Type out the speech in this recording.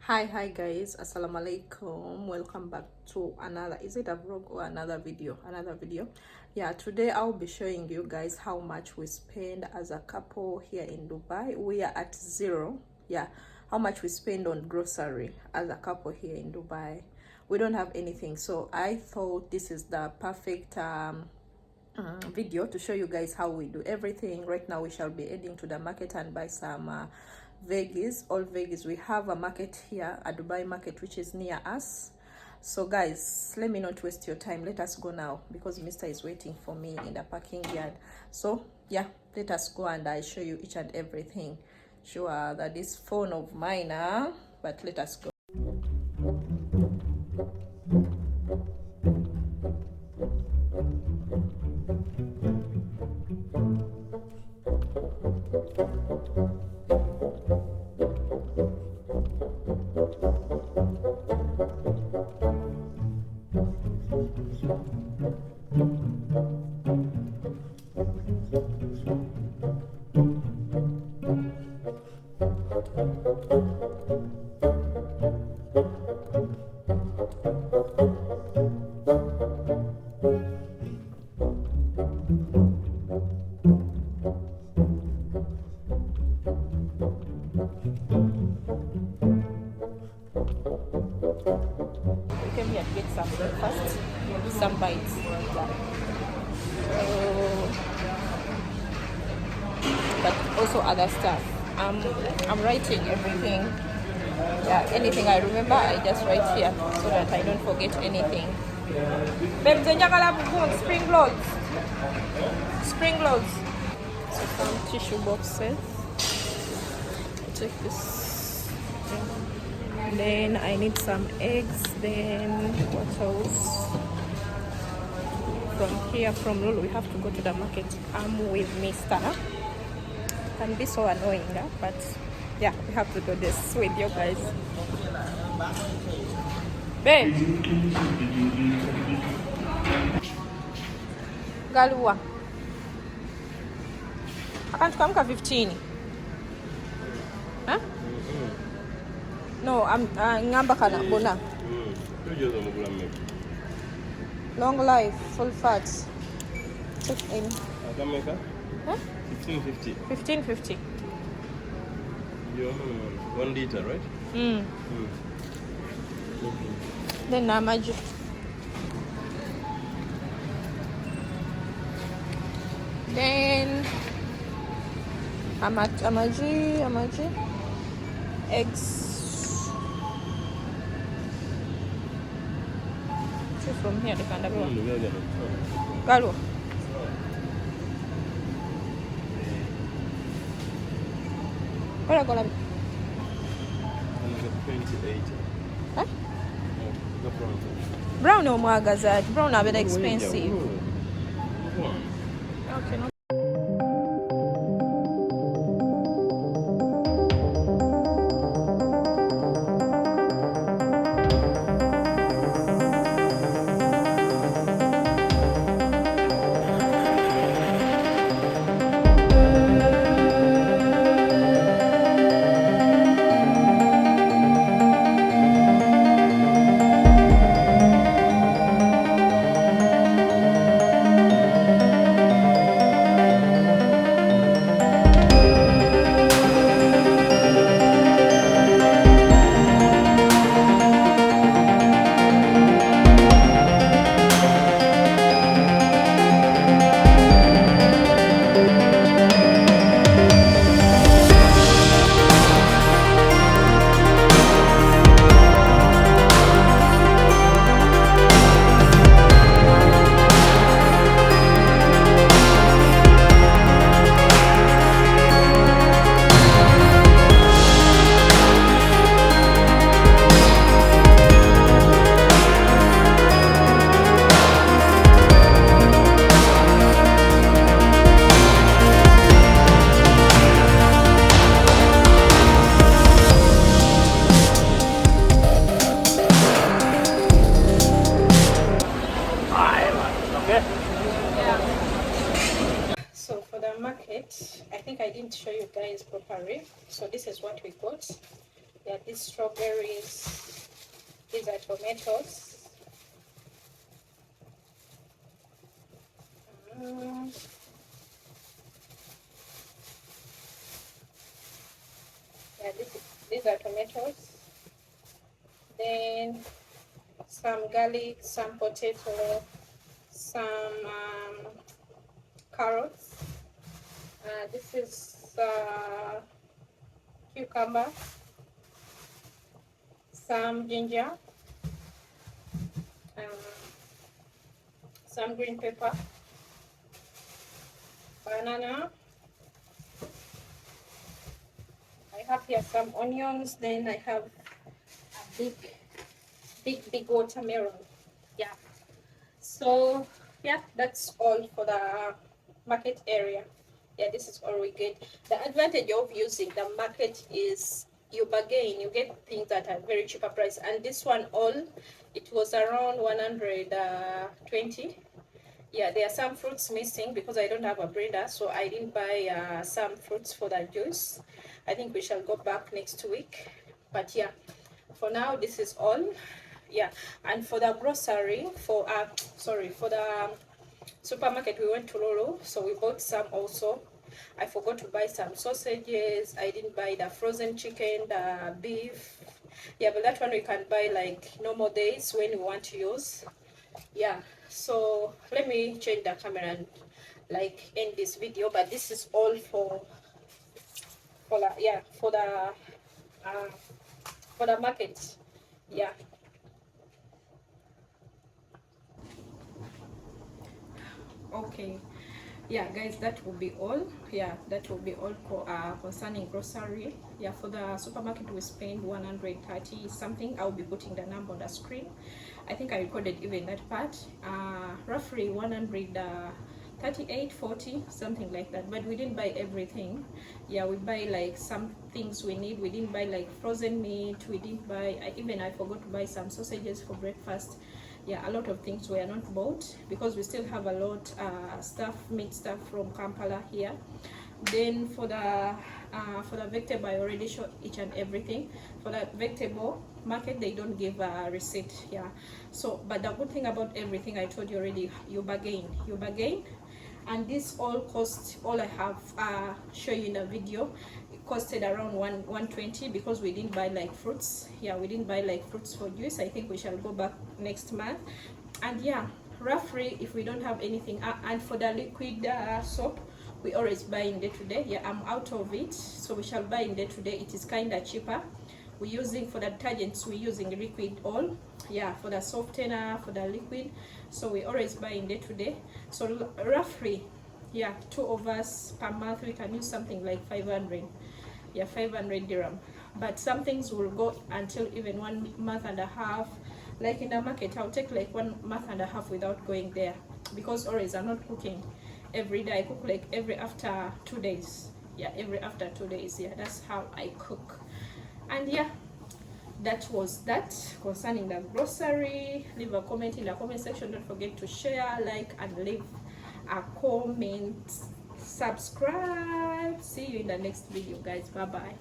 Hi guys, assalamu alaikum. Welcome back to another, is it a vlog or another video? Yeah, today I'll be showing you guys how much we spend as a couple here in Dubai. We are at zero. Yeah, how much we spend on grocery as a couple here in Dubai. We don't have anything, so I thought this is the perfect video to show you guys how we do everything. Right now we shall be heading to the market and buy some veggies, all veggies. We have a market here, a Dubai market, which is near us. So guys, let me not waste your time. Let us go now because Mr. is waiting for me in the parking yard. So yeah, let us go and I show you each and everything. Sure that this phone of mine, but let us go. Came here to get some breakfast, some bites. But also other stuff. I'm writing everything. Yeah, anything I remember, I just write here so that I don't forget anything. Babe, spring rolls. Spring rolls. So some tissue boxes. Take this. Then I need some eggs. Then what else? From here, from Lulu, we have to go to the market. I'm with Mr. Can be so annoying, but yeah, we have to do this with you guys. Babe, Galua. I can't come to 15. Huh? No, I'm ngamba kana bona. Long life, full fats. Check in. Huh? 1550. 1550. You're 1 liter, right? Then Namaji. Then Amaji. Eggs. So from here they can have Galo. What are 28. Huh? No, Brown or Magazine? Brown are very expensive. Okay, no. market. I think I didn't show you guys properly. So this is what we got. Yeah, these strawberries, these are tomatoes. Yeah, these are tomatoes. Then some garlic, some potato, some carrots. This is cucumber, some ginger, some green pepper, banana. I have here some onions. Then I have a big watermelon. Yeah. So yeah, that's all for the market area. Yeah, this is all we get. The advantage of using the market is you bargain, you get things that are very cheaper price. And this one, all it was around 120. Yeah, there are some fruits missing because I don't have a blender, so I didn't buy some fruits for the juice. I think we shall go back next week. But yeah, for now this is all. Yeah, and for the grocery, for the supermarket, we went to Lolo, so we bought some also. I forgot to buy some sausages. I didn't buy the frozen chicken, the beef. Yeah, but that one we can buy like normal days when we want to use. Yeah, so let me change the camera and like end this video. But this is all for the market. Yeah. Okay, yeah guys, that will be all. Yeah, that will be all concerning grocery. Yeah, for the supermarket we spend 130 something. I'll be putting the number on the screen. I think I recorded even that part. Roughly 138, 40, something like that. But we didn't buy everything. Yeah, we buy like some things we need. We didn't buy like frozen meat. We didn't buy, I forgot to buy some sausages for breakfast. Yeah, a lot of things were not bought because we still have a lot meat stuff from Kampala here. Then for the vegetable, I already showed each and everything. For the vegetable market, they don't give a receipt. Yeah, so but the good thing about everything, I told you already, you bargain. And this all cost, all I have show you in the video, it costed around 120 because we didn't buy like fruits. Yeah, we didn't buy like fruits for juice. I think we shall go back next month. And yeah, roughly, if we don't have anything, and for the liquid soap, we always buy in day to day. Yeah, I'm out of it, so we shall buy in day to day. It is kind of cheaper. We're using, for the detergents, we're using liquid oil. Yeah, for the softener, for the liquid, so we always buy in day to day. So roughly, yeah, 2 of us per month, we can use something like 500. Yeah, 500 dirham. But some things will go until even 1 month and a half. Like in the market, I'll take like 1 month and a half without going there, because always I'm not cooking every day. I cook like every after 2 days. Yeah, every after 2 days. Yeah, that's how I cook. And yeah, that was that concerning the grocery. Leave a comment in the comment section. Don't forget to share, like, and leave a comment. Subscribe. See you in the next video, guys. Bye bye.